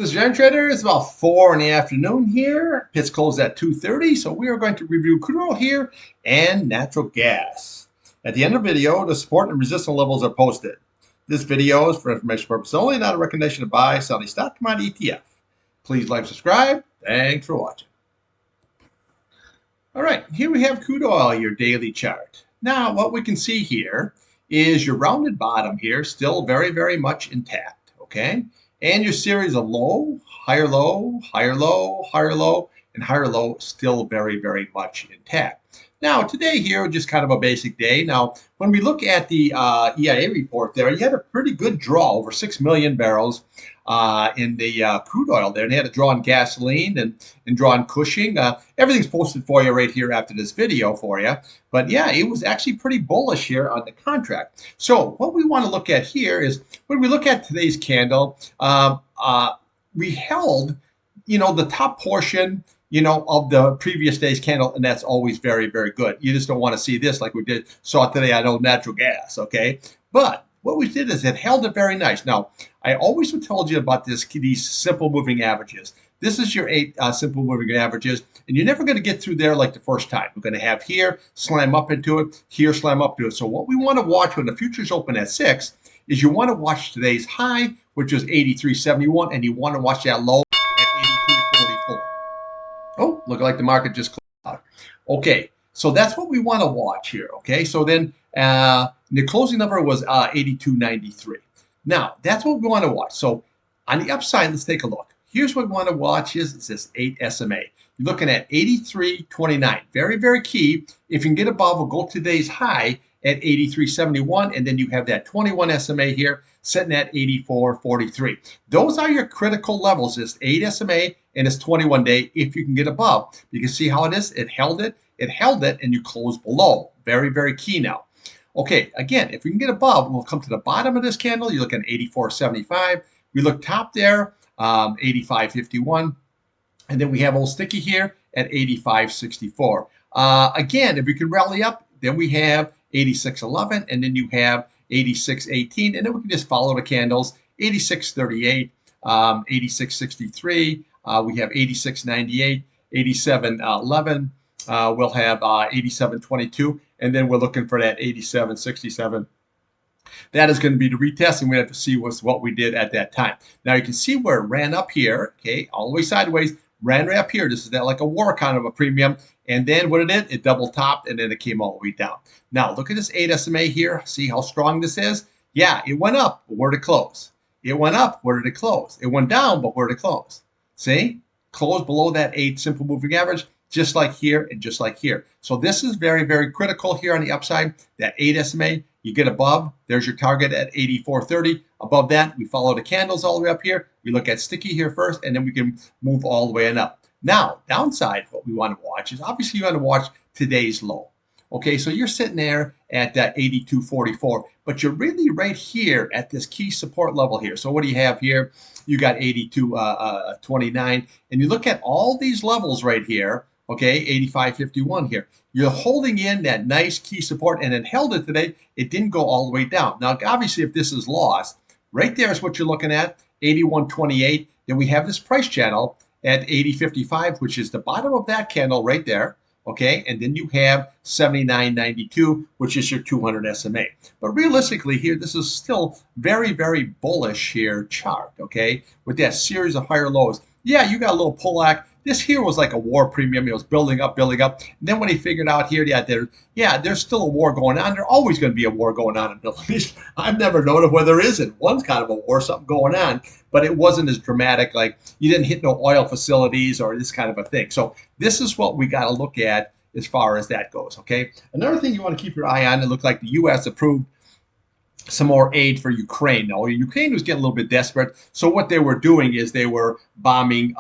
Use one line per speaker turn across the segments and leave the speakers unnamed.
This is Irontrader. It's about 4 in the afternoon here. Pits closed at 2:30, so we are going to review crude oil here and natural gas. At the end of the video, the support and resistance levels are posted. This video is for information purposes only, not a recommendation to buy, sell any stock, commodity, ETF. Please like, subscribe. Thanks for watching. All right, here we have crude oil, your daily chart. Now, what we can see here is your rounded bottom here, still very, very much intact, okay? And your series of low, higher low, higher low, higher low, and higher low still very, very much intact. Now, today here, just kind of a basic day. Now, when we look at the EIA report there, you had a pretty good draw, over 6 million barrels in the crude oil there. And they had a draw on gasoline and draw on Cushing. Everything's posted for you right here after this video for you. But yeah, it was actually pretty bullish here on the contract. So what we want to look at here is when we look at today's candle, we held, the top portion, of the previous day's candle, and that's always very, very good. You just don't want to see this like we saw today on old natural gas, okay? But what we did is it held it very nice. Now, I always have told you about these simple moving averages. This is your 8 simple moving averages, and you're never going to get through there like the first time. We're going to have here, slam up into it, here, slam up to it. So what we want to watch when the futures open at 6 is you want to watch today's high, which is 83.71, and you want to watch that low at 82.44. Oh, look like the market just closed out. Okay, so that's what we want to watch here, okay? So then the closing number was 82.93. Now, that's what we want to watch. So on the upside, let's take a look. Here's what we want to watch is this 8 SMA. You're looking at 83.29. Very, very key. If you can get above, we'll go today's high at 83.71, and then you have that 21 SMA here sitting at 84.43. Those are your critical levels, this 8 SMA and this 21 day, if you can get above. You can see how it is. It held it, and you close below. Very, very key now. Okay, again, if we can get above, we'll come to the bottom of this candle. You look at 84.75. We look top there, 85.51. And then we have old sticky here at 85.64. Again, if we can rally up, then we have 86.11, and then you have 86.18, and then we can just follow the candles, 86.38, 86.63, we have 86.98, 87.11, we'll have 87.22, and then we're looking for that 87.67. That is going to be the retest, and we have to see what we did at that time. Now you can see where it ran up here, okay, all the way sideways, ran right up here. This is that like a war kind of a premium. And then what it did, it double topped, and then it came all the way down. Now look at this 8 SMA here. See how strong this is? Yeah, it went up, but where did it close? It went up, where did it close? It went down, but where did it close? See? Closed below that 8 simple moving average, just like here and just like here. So this is very, very critical here on the upside. That 8 SMA, you get above, there's your target at 84.30. Above that, we follow the candles all the way up here. We look at sticky here first, and then we can move all the way on up. Now, downside, what we want to watch is obviously you want to watch today's low. Okay, so you're sitting there at that 82.44, but you're really right here at this key support level here. So what do you have here? You got 82.29, and you look at all these levels right here, okay, 85.51 here. You're holding in that nice key support, and it held it today. It didn't go all the way down. Now, obviously, if this is lost, right there is what you're looking at, 81.28. Then we have this price channel at 80.55, which is the bottom of that candle right there, okay? And then you have 79.92, which is your 200 SMA. But realistically here, this is still very, very bullish here chart, okay? With that series of higher lows. Yeah, you got a little pullback. This here was like a war premium. It was building up, building up. And then when he figured out here, there's still a war going on. There's always going to be a war going on in the Middle East. I've never known of where there isn't. One's kind of a war, something going on, but it wasn't as dramatic. Like you didn't hit no oil facilities or this kind of a thing. So this is what we got to look at as far as that goes, okay? Another thing you want to keep your eye on, it looked like the U.S. approved some more aid for Ukraine. Now, Ukraine was getting a little bit desperate. So what they were doing is they were bombing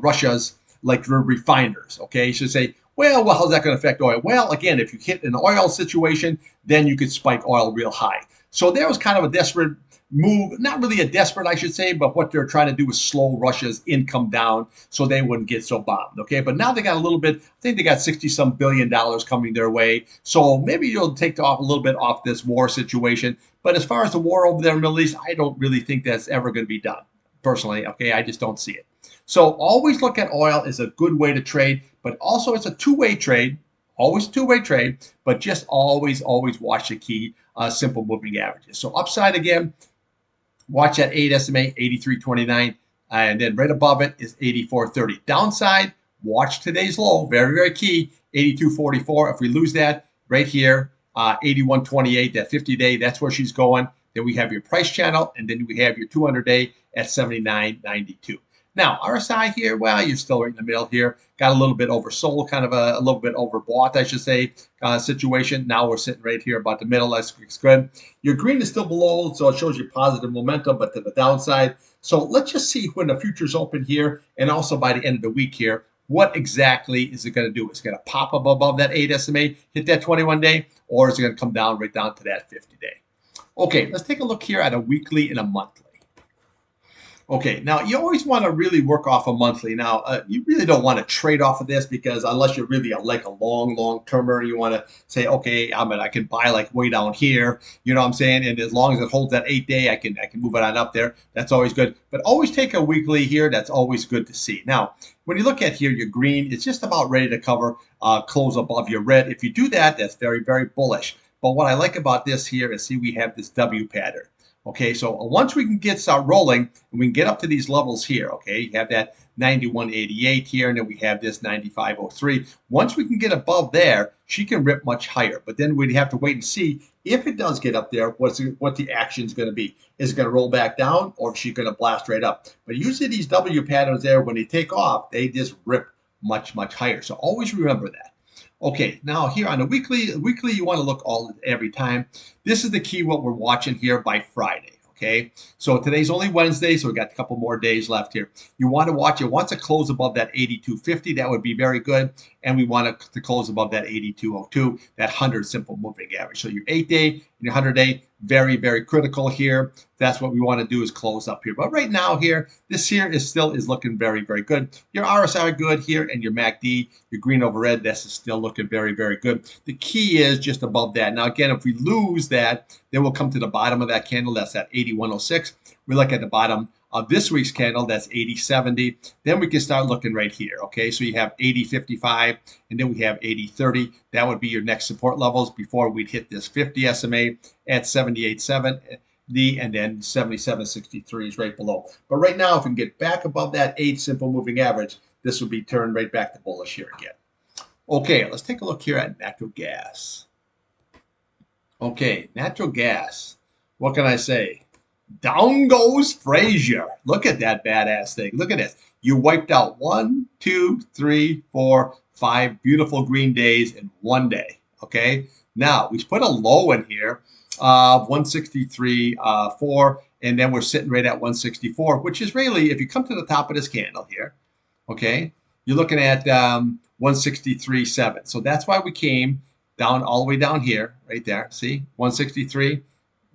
Russia's like refiners. Okay, you should say, well, how's that going to affect oil? Well, again, if you hit an oil situation, then you could spike oil real high. So there was kind of a desperate move, not really a desperate, I should say, but what they're trying to do is slow Russia's income down so they wouldn't get so bombed, okay? But now they got a little bit, I think they got $60-some billion coming their way, so maybe you'll take off a little bit off this war situation. But as far as the war over there in the Middle East, I don't really think that's ever going to be done. personally. Okay, I just don't see it. So always look at oil as a good way to trade, but also it's a two-way trade. Always two-way trade, but just always watch the key simple moving averages. So upside again, watch that 8 SMA, 83.29, and then right above it is 84.30. Downside, watch today's low, very key, 82.44. If we lose that right here, 81.28, that 50-day, that's where she's going. Then we have your price channel, and then we have your 200-day at 79.92. Now, RSI here, well, you're still right in the middle here. Got a little bit oversold, kind of a little bit overbought, I should say, situation. Now we're sitting right here about the middle. That's good. Your green is still below, so it shows you positive momentum, but to the downside. So let's just see when the futures open here, and also by the end of the week here, what exactly is it going to do? Is it going to pop up above that 8 SMA, hit that 21-day, or is it going to come down right down to that 50-day? Okay, let's take a look here at a weekly and a monthly. Okay, now you always want to really work off a monthly. Now, you really don't want to trade off of this, because unless you're really like a long-termer, you want to say, okay, I can buy like way down here, you know what I'm saying? And as long as it holds that 8-day, I can move it on up there. That's always good. But always take a weekly here. That's always good to see. Now, when you look at here, your green, it's just about ready to cover, close above your red. If you do that, that's very bullish. But what I like about this here is, see, we have this W pattern. Okay, so once we can start rolling, and we can get up to these levels here, okay, you have that 91.88 here, and then we have this 95.03. Once we can get above there, she can rip much higher. But then we'd have to wait and see if it does get up there, what the action is going to be. Is it going to roll back down, or is she going to blast right up? But usually these W patterns there, when they take off, they just rip much higher. So always remember that. Okay, now here on the weekly you want to look every time. This is the key, what we're watching here by Friday. Okay, so today's only Wednesday, so we got a couple more days left here. You want to watch it. Once it close above that 82.50, that would be very good. And we want it to close above that 82.02, that 100 simple moving average. So your 8-day and your 100-day, very critical here. That's what we want to do, is close up here. But right now here, this here is looking very good. Your RSI good here, and your MACD, your green over red, this is still looking very good. The key is just above that. Now again, if we lose that, then we'll come to the bottom of that candle. That's at 81.06. We look at the bottom of this week's candle, that's 80.70. Then we can start looking right here. Okay, so you have 80.55, and then we have 80.30. That would be your next support levels before we'd hit this 50 SMA at 78.7. And then 77.63 is right below. But right now, if we can get back above that 8 simple moving average, this will be turned right back to bullish here again. Okay, let's take a look here at natural gas. Okay, natural gas. What can I say? Down goes Frazier. Look at that badass thing. Look at this. You wiped out 1, 2, 3, 4, 5 beautiful green days in one day. Okay, now we put a low in here of 163.4, and then we're sitting right at 164, which is really, if you come to the top of this candle here, okay, you're looking at 163.7. So that's why we came down all the way down here, right there. See, 163.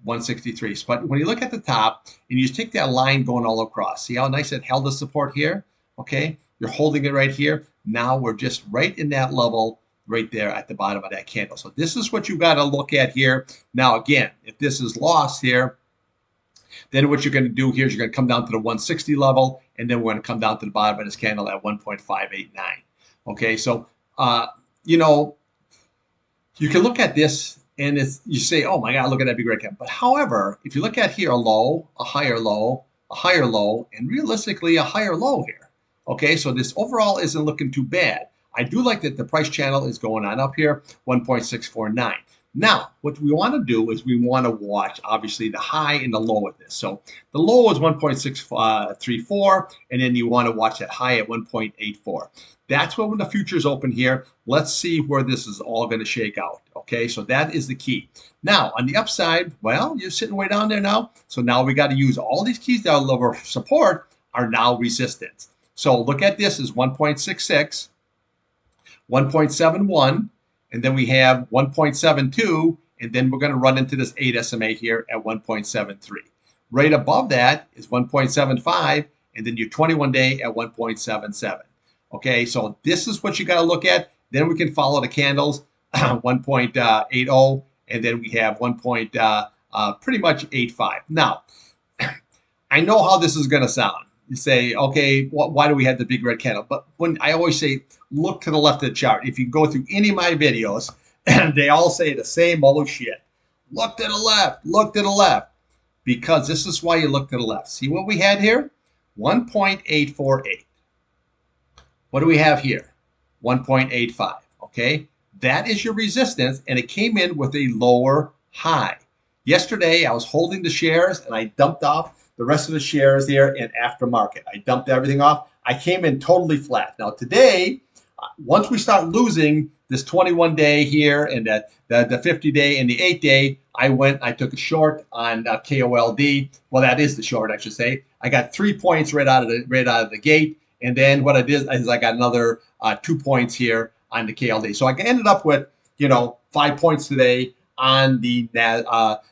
163. But when you look at the top and you just take that line going all across, see how nice it held the support here? Okay, you're holding it right here. Now we're just right in that level right there at the bottom of that candle. So this is what you got to look at here. Now again, if this is lost here, then what you're going to do here is you're going to come down to the 160 level, and then we're going to come down to the bottom of this candle at 1.589. Okay, so you know, you can look at this and you say, oh my God, look at that big red candle. But however, if you look at here, a low, a higher low, a higher low, and realistically a higher low here. Okay, so this overall isn't looking too bad. I do like that the price channel is going on up here, 1.649. Now, what we want to do is we want to watch, obviously, the high and the low of this. So the low is 1.634, and then you want to watch that high at 1.84. That's when the futures open here. Let's see where this is all going to shake out. Okay, so that is the key. Now, on the upside, well, you're sitting way down there now. So now we got to use all these keys that are support are now resistance. So look at this as 1.66, 1.71, and then we have 1.72, and then we're going to run into this 8 SMA here at 1.73. Right above that is 1.75, and then your 21-day at 1.77. Okay, so this is what you got to look at. Then we can follow the candles, 1.80, and then we have pretty much 85. Now, I know how this is going to sound. You say, okay, why do we have the big red candle? But when I always say, look to the left of the chart. If you go through any of my videos, and they all say the same old shit. Look to the left, look to the left. Because this is why you look to the left. See what we had here? 1.848. What do we have here? 1.85. Okay, that is your resistance, and it came in with a lower high. Yesterday, I was holding the shares, and I dumped off the rest of the shares here in aftermarket. I dumped everything off. I came in totally flat. Now today, once we start losing this 21-day here and the 50-day and the 8-day, I took a short on KOLD. Well, that is the short, I should say. I got 3 points right out of the gate, and then what I did is I got another 2 points here on the KLD. So I ended up with 5 points today on the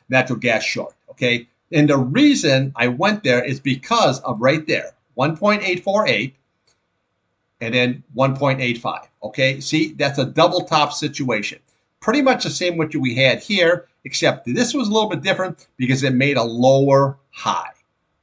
natural gas short. Okay. And the reason I went there is because of right there, 1.848 and then 1.85. Okay, see, that's a double top situation. Pretty much the same what we had here, except this was a little bit different because it made a lower high.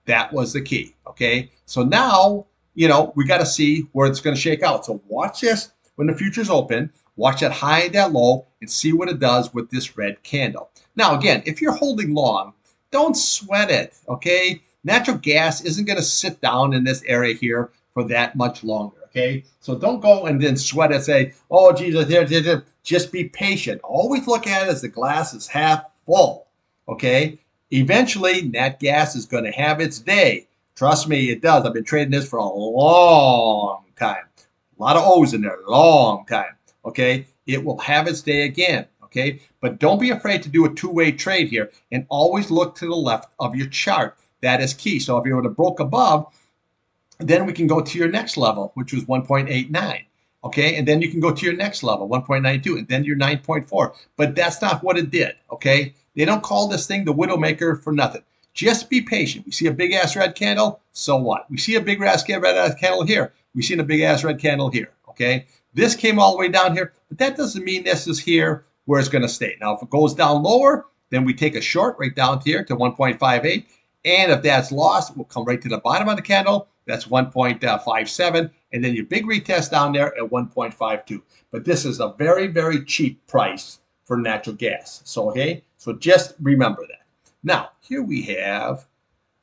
That was the key. Okay, so now, we got to see where it's going to shake out. So watch this when the futures open. Watch that high, that low, and see what it does with this red candle. Now, again, if you're holding long, don't sweat it, okay? Natural gas isn't going to sit down in this area here for that much longer, okay? So don't go and then sweat it, say, oh, Jesus, just be patient. Always look at it as the glass is half full, okay? Eventually, nat gas is going to have its day. Trust me, it does. I've been trading this for a long time. A lot of O's in there, long time, okay? It will have its day again. Okay, but don't be afraid to do a two-way trade here, and always look to the left of your chart. That is key. So if you would have broke above, then we can go to your next level, which was 1.89. Okay, and then you can go to your next level, 1.92, and then your 9.4. But that's not what it did. Okay, they don't call this thing the Widowmaker for nothing. Just be patient. We see a big ass red candle. So what? We see a big ass red candle here. We see a big ass red candle here. Okay, this came all the way down here, but that doesn't mean this is here where it's going to stay. Now, if it goes down lower, then we take a short right down here to 1.58. And if that's lost, we'll come right to the bottom of the candle. That's 1.57. And then your big retest down there at 1.52. But this is a very, very cheap price for natural gas. So, okay, so just remember that. Now, here we have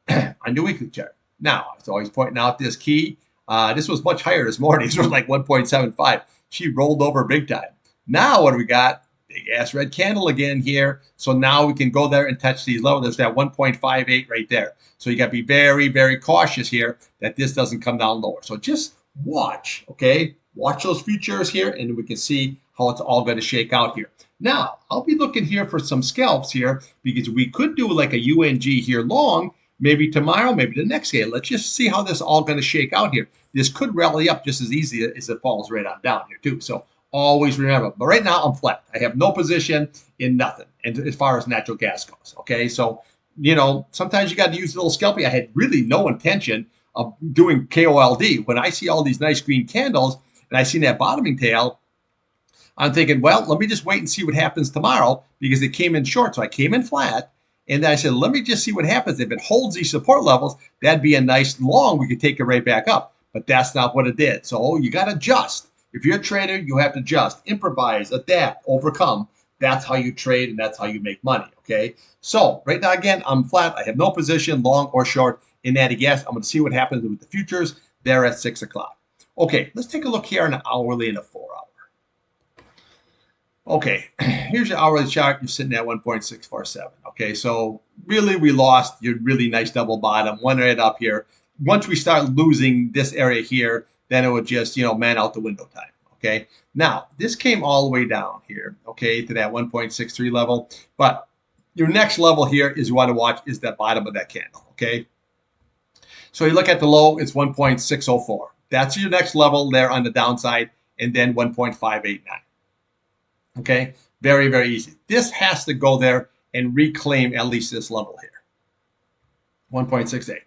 on the weekly chart. Now, it's always pointing out this key. This was much higher this morning. This was like 1.75. She rolled over big time. Now, what do we got? Big ass red candle again here. So now we can go there and touch these levels. There's that 1.58 right there. So you got to be very, very cautious here that this doesn't come down lower. So just watch, okay? Watch those futures here, and we can see how it's all going to shake out here. Now, I'll be looking here for some scalps here because we could do like a UNG here long, maybe tomorrow, maybe the next day. Let's just see how this all going to shake out here. This could rally up just as easy as it falls right on down here too. So always remember. But right now I'm flat. I have no position in nothing. And as far as natural gas goes, okay? So, sometimes you got to use a little scalping. I had really no intention of doing KOLD. When I see all these nice green candles and I see that bottoming tail, I'm thinking, well, let me just wait and see what happens tomorrow because it came in short. So I came in flat. And then I said, let me just see what happens. If it holds these support levels, that'd be a nice long. We could take it right back up. But that's not what it did. So you got to adjust. If you're a trader, you have to adjust, improvise, adapt, overcome. That's how you trade, and that's how you make money, okay? So right now, again, I'm flat. I have no position, long or short, in that gas. I'm going to see what happens with the futures there at 6 o'clock. Okay, let's take a look here on an hourly and a 4-hour. Okay, here's your hourly chart. You're sitting at 1.647. Okay, so really we lost your really nice double bottom, one right up here. Once we start losing this area here, then it would just, man out the window time, okay? Now, this came all the way down here, okay, to that 1.63 level. But your next level here is you want to watch is the bottom of that candle, okay? So you look at the low, it's 1.604. That's your next level there on the downside, and then 1.589, okay? Very, very easy. This has to go there and reclaim at least this level here, 1.68.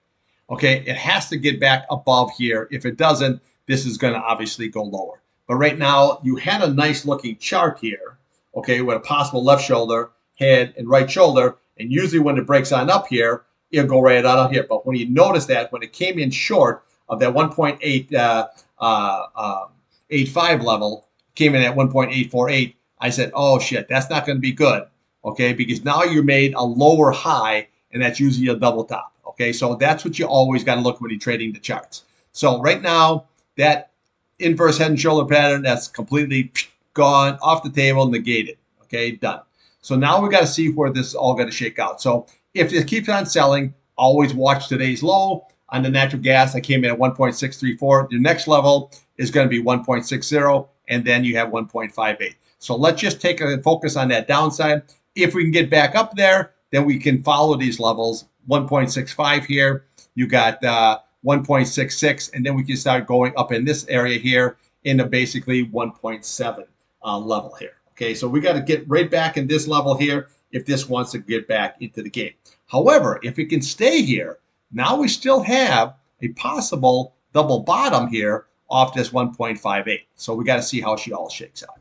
Okay, it has to get back above here. If it doesn't, this is going to obviously go lower. But right now, you had a nice looking chart here, okay, with a possible left shoulder, head, and right shoulder. And usually when it breaks on up here, it'll go right out of here. But when you notice that when it came in short of that 1.885 level, came in at 1.848, I said, oh shit, that's not going to be good. Okay, because now you made a lower high, and that's usually a double top. Okay, so that's what you always got to look when you're trading the charts. So right now, that inverse head and shoulder pattern, that's completely gone off the table, negated. Okay, done. So now we got to see where this is all going to shake out. So if it keeps on selling, always watch today's low. On the natural gas, I came in at 1.634. The next level is going to be 1.60, and then you have 1.58. So let's just take a focus on that downside. If we can get back up there, then we can follow these levels. 1.65 here. You got 1.66, and then we can start going up in this area here into basically 1.7 level here. Okay, so we got to get right back in this level here if this wants to get back into the game. However, if it can stay here, now we still have a possible double bottom here off this 1.58. So we got to see how she all shakes out.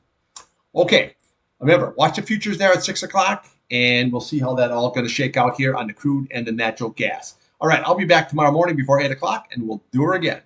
Okay, remember, watch the futures there at 6 o'clock, and we'll see how that all going to shake out here on the crude and the natural gas. All right, I'll be back tomorrow morning before 8 o'clock, and we'll do her again.